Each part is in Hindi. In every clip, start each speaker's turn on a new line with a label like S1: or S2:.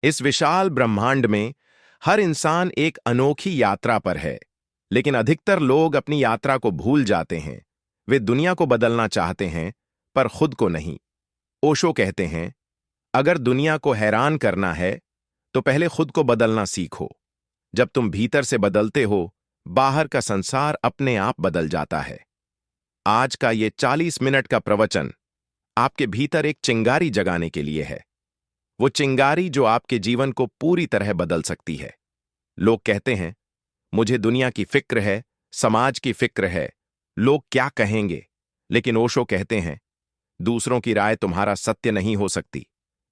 S1: इस विशाल ब्रह्मांड में हर इंसान एक अनोखी यात्रा पर है, लेकिन अधिकतर लोग अपनी यात्रा को भूल जाते हैं। वे दुनिया को बदलना चाहते हैं, पर खुद को नहीं। ओशो कहते हैं, अगर दुनिया को हैरान करना है, तो पहले खुद को बदलना सीखो। जब तुम भीतर से बदलते हो, बाहर का संसार अपने आप बदल जाता है। आज का ये 40 मिनट का प्रवचन आपके भीतर एक चिंगारी जगाने के लिए है। वो चिंगारी जो आपके जीवन को पूरी तरह बदल सकती है। लोग कहते हैं, मुझे दुनिया की फिक्र है, समाज की फिक्र है, लोग क्या कहेंगे। लेकिन ओशो कहते हैं, दूसरों की राय तुम्हारा सत्य नहीं हो सकती।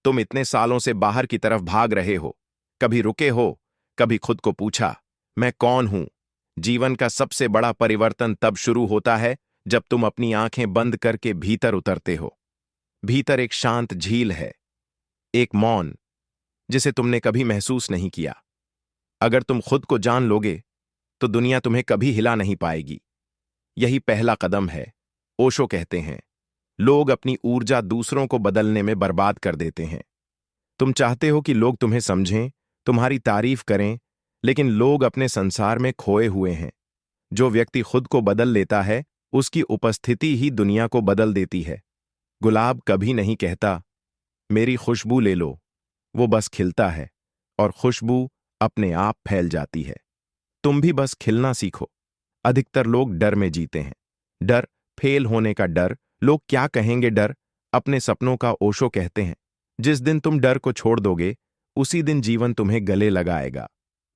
S1: तुम इतने सालों से बाहर की तरफ भाग रहे हो, कभी रुके हो, कभी खुद को पूछा, मैं कौन हूं? जीवन का सबसे बड़ा परिवर्तन तब शुरू होता है जब तुम अपनी आंखें बंद करके भीतर उतरते हो। भीतर एक शांत झील है, एक मौन जिसे तुमने कभी महसूस नहीं किया। अगर तुम खुद को जान लोगे, तो दुनिया तुम्हें कभी हिला नहीं पाएगी। यही पहला कदम है। ओशो कहते हैं, लोग अपनी ऊर्जा दूसरों को बदलने में बर्बाद कर देते हैं। तुम चाहते हो कि लोग तुम्हें समझें, तुम्हारी तारीफ करें, लेकिन लोग अपने संसार में खोए हुए हैं। जो व्यक्ति खुद को बदल लेता है, उसकी उपस्थिति ही दुनिया को बदल देती है। गुलाब कभी नहीं कहता, मेरी खुशबू ले लो। वो बस खिलता है, और खुशबू अपने आप फैल जाती है। तुम भी बस खिलना सीखो। अधिकतर लोग डर में जीते हैं। डर, फेल होने का डर, लोग क्या कहेंगे डर, अपने सपनों का। ओशो कहते हैं, जिस दिन तुम डर को छोड़ दोगे, उसी दिन जीवन तुम्हें गले लगाएगा।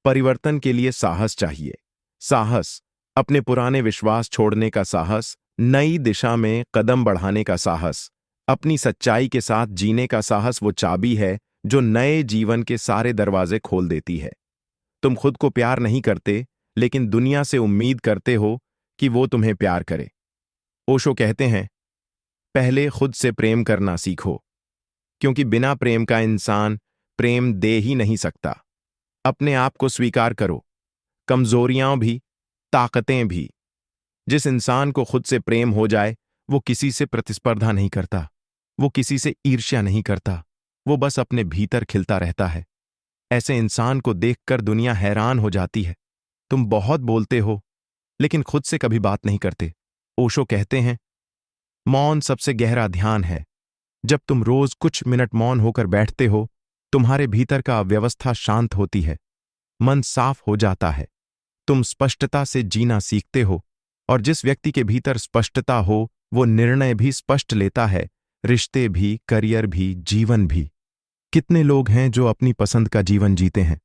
S1: परिवर्तन के लिए साहस चाहिए। साहस, अपने पुराने विश्वास छोड़ने का साहस, नई दिशा में कदम बढ़ाने का साहस, अपनी सच्चाई के साथ जीने का साहस वो चाबी है जो नए जीवन के सारे दरवाजे खोल देती है। तुम खुद को प्यार नहीं करते, लेकिन दुनिया से उम्मीद करते हो कि वो तुम्हें प्यार करे। ओशो कहते हैं, पहले खुद से प्रेम करना सीखो, क्योंकि बिना प्रेम का इंसान प्रेम दे ही नहीं सकता। अपने आप को स्वीकार करो, कमजोरियां भी, ताकतें भी। जिस इंसान को खुद से प्रेम हो जाए, वो किसी से प्रतिस्पर्धा नहीं करता, वो किसी से ईर्ष्या नहीं करता, वो बस अपने भीतर खिलता रहता है। ऐसे इंसान को देखकर दुनिया हैरान हो जाती है। तुम बहुत बोलते हो, लेकिन खुद से कभी बात नहीं करते। ओशो कहते हैं, मौन सबसे गहरा ध्यान है। जब तुम रोज कुछ मिनट मौन होकर बैठते हो, तुम्हारे भीतर का अव्यवस्था शांत होती है, मन साफ हो जाता है, तुम स्पष्टता से जीना सीखते हो। और जिस व्यक्ति के भीतर स्पष्टता हो, वो निर्णय भी स्पष्ट लेता है, रिश्ते भी, करियर भी, जीवन भी। कितने लोग हैं जो अपनी पसंद का जीवन जीते हैं?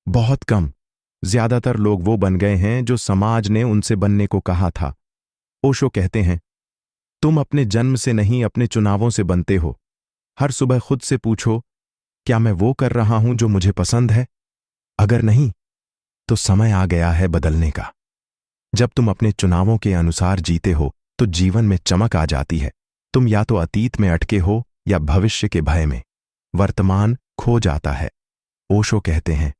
S1: बहुत कम। ज्यादातर लोग वो बन गए हैं जो समाज ने उनसे बनने को कहा था। ओशो कहते हैं, तुम अपने जन्म से नहीं, अपने चुनावों से बनते हो। हर सुबह खुद से पूछो, क्या मैं वो कर रहा हूं जो मुझे पसंद है? अगर नहीं, तो समय आ गया है बदलने का। जब तुम अपने चुनावों के अनुसार जीते हो, तो जीवन में चमक आ जाती है। तुम या तो अतीत में अटके हो या भविष्य के भय में। वर्तमान खो जाता है। ओशो कहते हैं,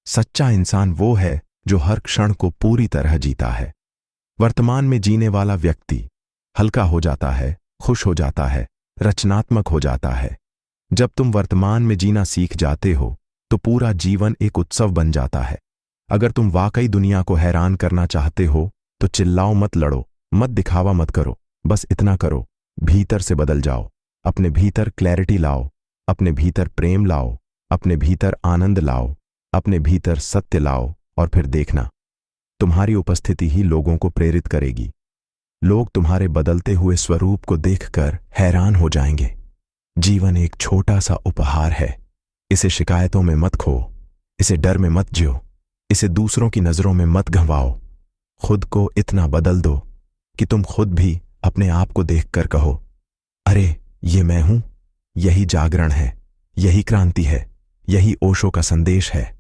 S1: सच्चा इंसान वो है जो हर क्षण को पूरी तरह जीता है। वर्तमान में जीने वाला व्यक्ति हल्का हो जाता है, खुश हो जाता है, रचनात्मक हो जाता है। जब तुम वर्तमान में जीना सीख जाते हो, तो पूरा जीवन एक उत्सव बन जाता है। अगर तुम वाकई दुनिया को हैरान करना चाहते हो, तो चिल्लाओ मत, लड़ो मत, दिखावा मत करो। बस इतना करो, भीतर से बदल जाओ। अपने भीतर क्लैरिटी लाओ, अपने भीतर प्रेम लाओ, अपने भीतर आनंद लाओ, अपने भीतर सत्य लाओ, और फिर देखना, तुम्हारी उपस्थिति ही लोगों को प्रेरित करेगी। लोग तुम्हारे बदलते हुए स्वरूप को देखकर हैरान हो जाएंगे। जीवन एक छोटा सा उपहार है। इसे शिकायतों में मत खो, इसे डर में मत जियो, इसे दूसरों की नजरों में मत घंवाओ। खुद को इतना बदल दो कि तुम खुद भी अपने आप को देखकर कहो, अरे ये मैं हूं। यही जागरण है, यही क्रांति है, यही ओशो का संदेश है।